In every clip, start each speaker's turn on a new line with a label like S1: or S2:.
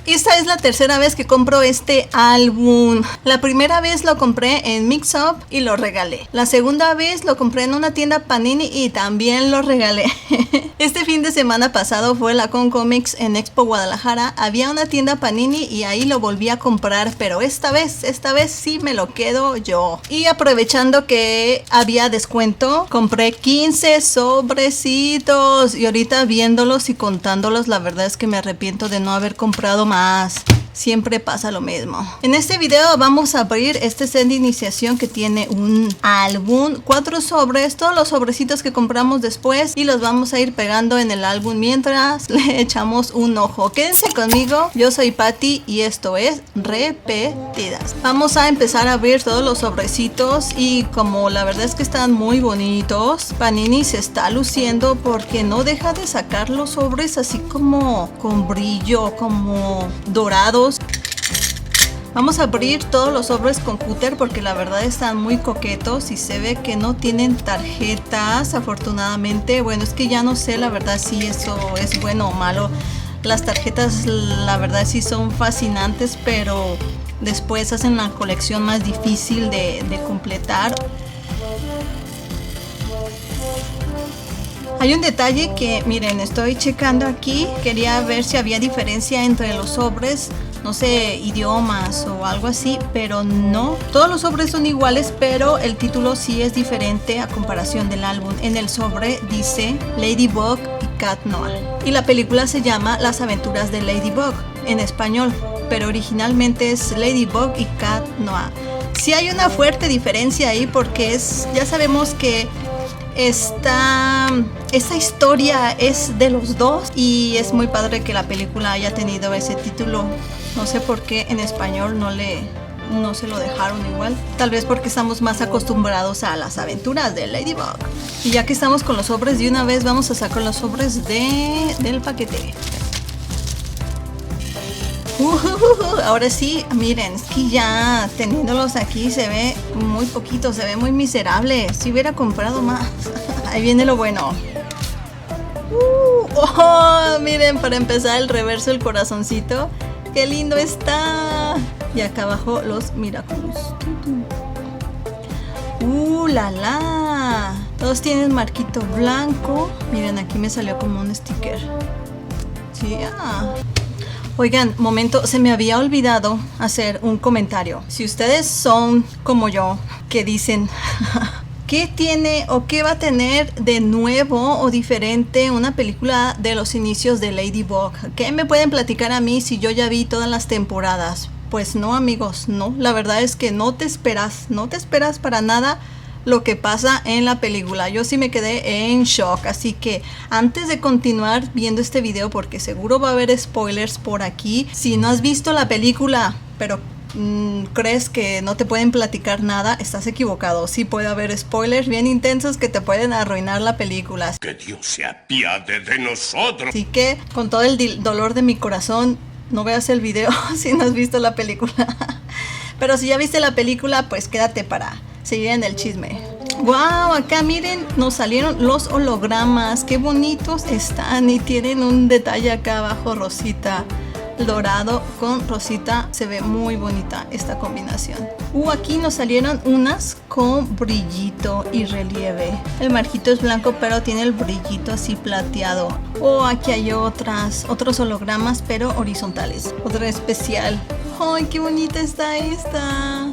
S1: Esta es la tercera vez que compro este álbum. La primera vez lo compré en Mix Up y lo regalé. La segunda vez lo compré en una tienda Panini y también lo regalé. Este fin de semana pasado fue la Con Comics en Expo Guadalajara. Había una tienda Panini y ahí lo volví a comprar, pero esta vez sí me lo quedo yo. Y aprovechando que había descuento, compré 15 sobrecitos y ahorita viéndolos y contándolos, la verdad es que me arrepiento de no haber comprado más. Siempre pasa lo mismo. En este video vamos a abrir este set de iniciación que tiene un álbum, 4 sobres, todos los sobrecitos que compramos después, y los vamos a ir pegando en el álbum mientras le echamos un ojo. Quédense conmigo, yo soy Patti y esto es Repetidas. Vamos a empezar a abrir todos los sobrecitos y como la verdad es que están muy bonitos, Panini se está luciendo porque no deja de sacar los sobres así como con brillo, como dorados. Vamos a abrir todos los sobres con cúter porque la verdad están muy coquetos y se ve que no tienen tarjetas, afortunadamente. Bueno, es que ya no sé la verdad si eso es bueno o malo. Las tarjetas la verdad sí son fascinantes, pero después hacen la colección más difícil de completar. Hay un detalle que, miren, estoy checando aquí. Quería ver si había diferencia entre los sobres, no sé, idiomas o algo así, pero no. Todos los sobres son iguales, pero el título sí es diferente a comparación del álbum. En el sobre dice Ladybug y Cat Noir. Y la película se llama Las aventuras de Ladybug en español, pero originalmente es Ladybug y Cat Noir. Sí hay una fuerte diferencia ahí porque ya sabemos que esta historia es de los dos y es muy padre que la película haya tenido ese título. No sé por qué en español no se lo dejaron igual. Tal vez porque estamos más acostumbrados a las aventuras de Ladybug. Y ya que estamos con los sobres, de una vez vamos a sacar los sobres del paquete. Ahora sí, miren, es que ya teniéndolos aquí se ve muy poquito, se ve muy miserable. Si hubiera comprado más. Ahí viene lo bueno. Miren, para empezar el reverso, el corazoncito. ¡Qué lindo está! Y acá abajo los Miraculous. ¡La la! Todos tienen marquito blanco. Miren, aquí me salió como un sticker. Sí, Oigan, momento, se me había olvidado hacer un comentario. Si ustedes son como yo, que dicen, ¿qué tiene o qué va a tener de nuevo o diferente una película de los inicios de Ladybug? ¿Qué me pueden platicar a mí si yo ya vi todas las temporadas? Pues no, amigos, no. La verdad es que no te esperas para nada lo que pasa en la película. Yo sí me quedé en shock, así que antes de continuar viendo este video, porque seguro va a haber spoilers por aquí, si no has visto la película pero crees que no te pueden platicar nada, estás equivocado. Sí puede haber spoilers bien intensos que te pueden arruinar la película.
S2: Que Dios se apiade de nosotros.
S1: Así que con todo el dolor de mi corazón, no veas el video si no has visto la película. Pero si ya viste la película, pues quédate para seguir en el chisme. Wow, acá miren, nos salieron los hologramas. Qué bonitos están y tienen un detalle acá abajo rosita. Dorado con rosita, se ve muy bonita esta combinación. Aquí nos salieron unas con brillito y relieve. El marquito es blanco pero tiene el brillito así plateado. Aquí hay otros hologramas pero horizontales. Otra especial. ¡Ay, qué bonita está esta!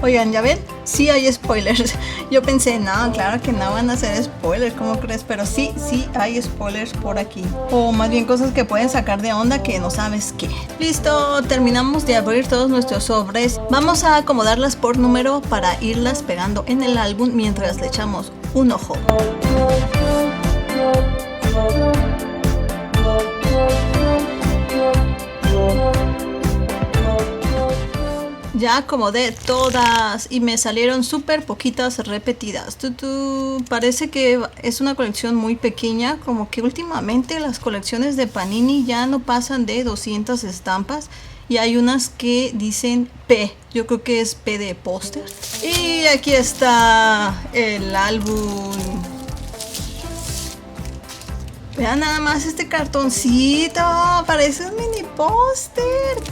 S1: Oigan, ¿ya ven? Sí hay spoilers. Yo pensé, no, claro que no van a ser spoilers, ¿cómo crees? Pero sí hay spoilers por aquí. O más bien cosas que pueden sacar de onda que no sabes qué. Listo, terminamos de abrir todos nuestros sobres. Vamos a acomodarlas por número para irlas pegando en el álbum mientras le echamos un ojo. Ya acomodé todas y me salieron súper poquitas repetidas. Parece que es una colección muy pequeña, como que últimamente las colecciones de Panini ya no pasan de 200 estampas y hay unas que dicen P. Yo creo que es P de póster. Y aquí está el álbum. Vean nada más este cartoncito, parece un mini póster,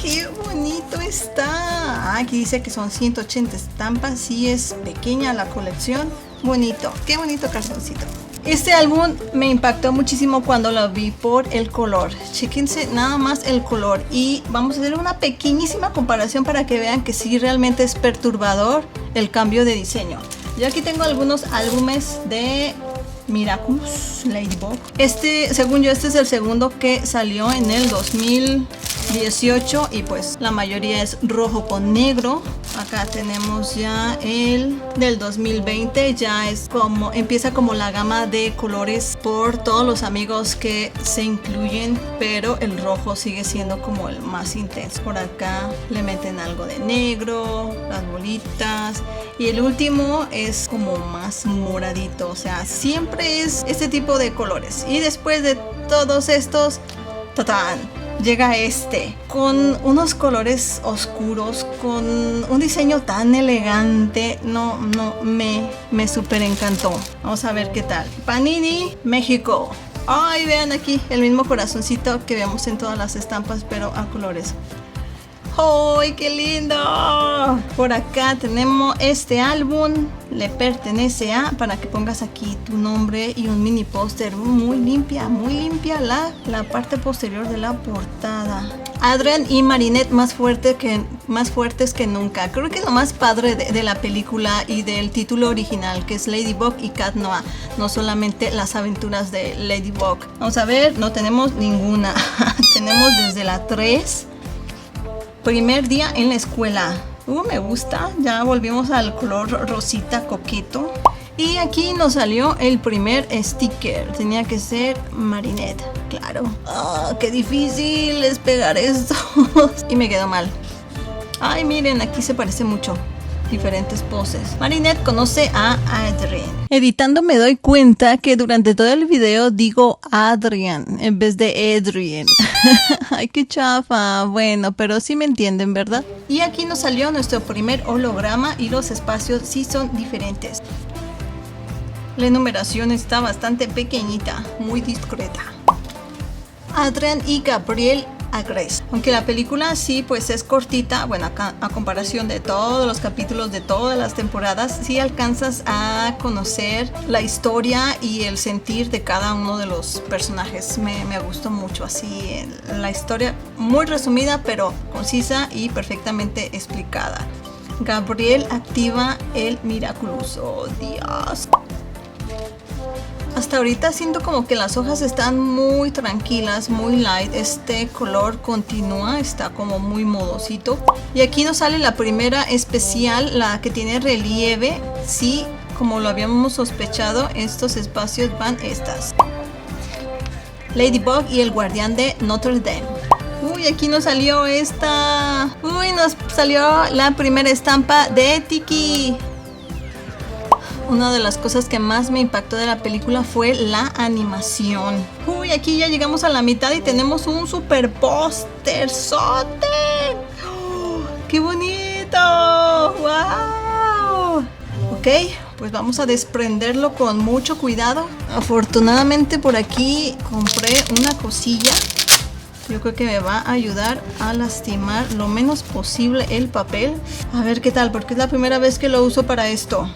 S1: qué bonito está. Aquí dice que son 180 estampas, sí es pequeña la colección, bonito, qué bonito cartoncito. Este álbum me impactó muchísimo cuando lo vi por el color. Chéquense nada más el color y vamos a hacer una pequeñísima comparación para que vean que sí realmente es perturbador el cambio de diseño. Yo aquí tengo algunos álbumes de Miraculous Ladybug. Según yo, este es el segundo que salió en el 2018 y pues la mayoría es rojo con negro. Acá tenemos ya el del 2020, ya es como empieza como la gama de colores por todos los amigos que se incluyen, pero el rojo sigue siendo como el más intenso. Por acá le meten algo de negro, las bolitas, y el último es como más moradito, o sea, siempre es este tipo de colores. Y después de todos estos, ¡tatán!, llega este con unos colores oscuros, con un diseño tan elegante. Me súper encantó. Vamos a ver qué tal. Panini México. Ay, vean aquí el mismo corazoncito que vemos en todas las estampas, pero a colores. ¡Ay, qué lindo! Por acá tenemos este álbum, le pertenece a, para que pongas aquí tu nombre y un mini póster. Muy limpia la parte posterior de la portada. Adrian y Marinette más fuertes que nunca. Creo que es lo más padre de la película y del título original, que es Ladybug y Cat Noir, no solamente las aventuras de Ladybug. Vamos a ver, no tenemos ninguna. Tenemos desde la 3. Primer día en la escuela. Me gusta. Ya volvimos al color rosita coqueto. Y aquí nos salió el primer sticker. Tenía que ser Marinette, claro. Qué difícil es pegar esto. Y me quedó mal. Ay, miren, aquí se parece mucho. Diferentes poses. Marinette conoce a Adrian. Editando me doy cuenta que durante todo el video digo Adrian en vez de Adrian. Ay, qué chafa. Bueno, pero sí me entienden, ¿verdad? Y aquí nos salió nuestro primer holograma y los espacios sí son diferentes. La numeración está bastante pequeñita, muy discreta. Adrian y Gabriel Agres. Aunque la película sí pues es cortita, bueno, a comparación de todos los capítulos de todas las temporadas, sí alcanzas a conocer la historia y el sentir de cada uno de los personajes. Me gustó mucho así la historia, muy resumida pero concisa y perfectamente explicada. Gabriel activa el Miraculous. Oh, Dios. Hasta ahorita siento como que las hojas están muy tranquilas, muy light. Este color continúa, está como muy modosito. Y aquí nos sale la primera especial, la que tiene relieve. Sí, como lo habíamos sospechado, estos espacios van estas. Ladybug y el guardián de Notre Dame. Uy, aquí nos salió esta. Uy, nos salió la primera estampa de Tiki. Una de las cosas que más me impactó de la película fue la animación. Uy, aquí ya llegamos a la mitad y tenemos un super póster sote. ¡Oh, qué bonito! ¡Wow! Ok, pues vamos a desprenderlo con mucho cuidado. Afortunadamente por aquí compré una cosilla. Yo creo que me va a ayudar a lastimar lo menos posible el papel. A ver qué tal, porque es la primera vez que lo uso para esto.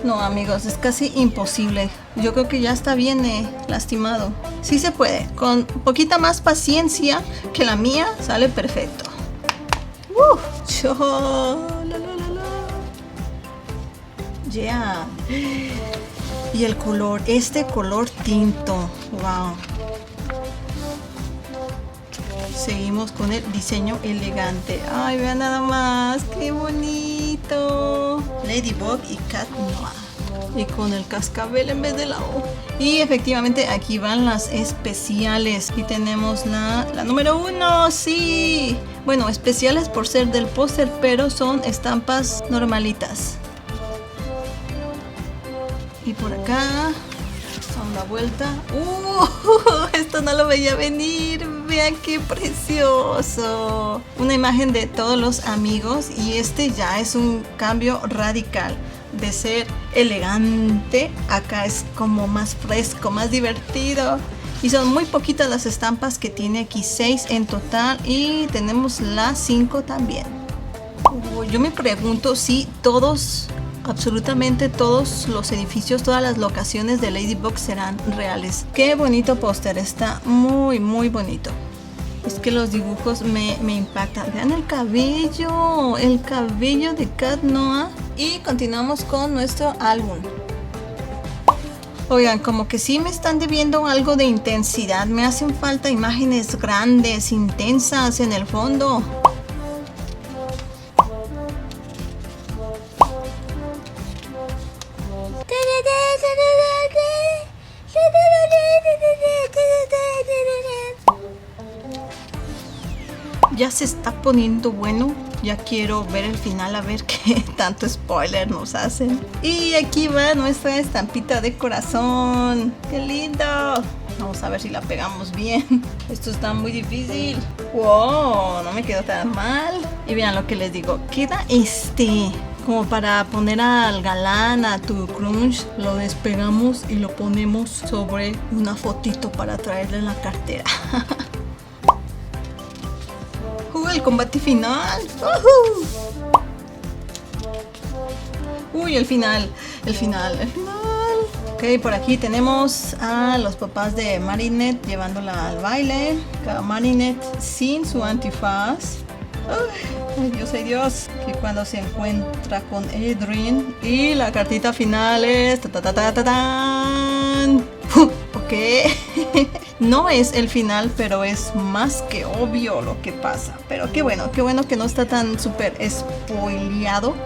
S1: No, amigos, es casi imposible. Yo creo que ya está bien lastimado. Sí se puede. Con poquita más paciencia que la mía, sale perfecto. Yeah. Y el color, este color tinto. Wow. Seguimos con el diseño elegante. Ay, vean nada más, qué bonito. Ladybug y Cat Noir. Y con el cascabel en vez de la O. Y efectivamente aquí van las especiales. Y tenemos la número 1, sí. Bueno, especiales por ser del póster, pero son estampas normalitas. Y por acá, damos la vuelta. Esto no lo veía venir. Vean qué precioso. Una imagen de todos los amigos y este ya es un cambio radical. de ser elegante, acá es como más fresco, más divertido. Y son muy poquitas las estampas que tiene aquí, 6 en total, y tenemos las 5 también. Yo me pregunto si todos, absolutamente todos los edificios, todas las locaciones de Ladybug serán reales. Qué bonito póster, está muy muy bonito. Es que los dibujos me impactan. Vean el cabello de Cat Noir. Y continuamos con nuestro álbum. Oigan, como que sí me están debiendo algo de intensidad. Me hacen falta imágenes grandes, intensas en el fondo. Ya se está poniendo bueno. Ya quiero ver el final, a ver qué tanto spoiler nos hacen. Y aquí va nuestra estampita de corazón. ¡Qué lindo! Vamos a ver si la pegamos bien. Esto está muy difícil. ¡Wow! No me quedó tan mal. Y vean lo que les digo. Queda como para poner al galán, a tu crunch. Lo despegamos y lo ponemos sobre una fotito para traerle en la cartera. El combate final. Uy, el final. Ok, por aquí tenemos a los papás de Marinette llevándola al baile. Marinette sin su antifaz. Ay Dios, que cuando se encuentra con Adrien. Y la cartita final es ok. No es el final, pero es más que obvio lo que pasa. Pero qué bueno que no está tan súper spoileado.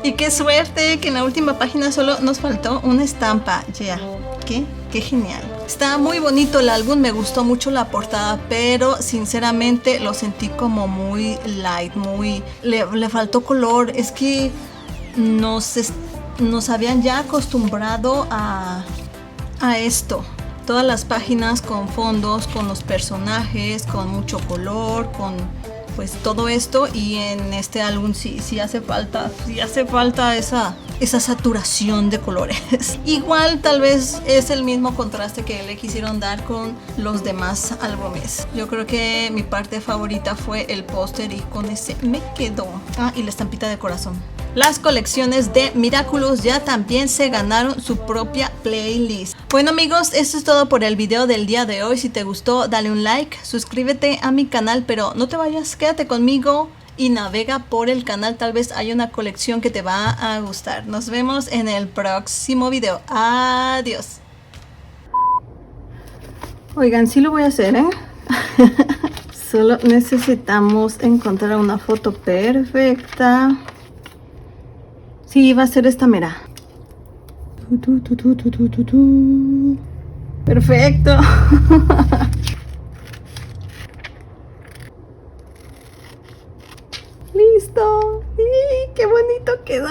S1: Y qué suerte que en la última página solo nos faltó una estampa. Ya, qué genial. Está muy bonito el álbum, me gustó mucho la portada, pero sinceramente lo sentí como muy light, le faltó color. Es que nos habían ya acostumbrado a esto. Todas las páginas con fondos, con los personajes, con mucho color, con pues todo esto, y en este álbum sí hace falta esa saturación de colores. Igual tal vez es el mismo contraste que le quisieron dar con los demás álbumes. Yo creo que mi parte favorita fue el póster y con ese me quedó. Y la estampita de corazón. Las colecciones de Miraculous ya también se ganaron su propia playlist. Bueno amigos, esto es todo por el video del día de hoy. Si te gustó, dale un like, suscríbete a mi canal, pero no te vayas, quédate conmigo y navega por el canal. Tal vez haya una colección que te va a gustar. Nos vemos en el próximo video. Adiós. Oigan, sí lo voy a hacer, Solo necesitamos encontrar una foto perfecta. Sí, va a ser esta mera. Perfecto. Listo. ¡Qué bonito quedó!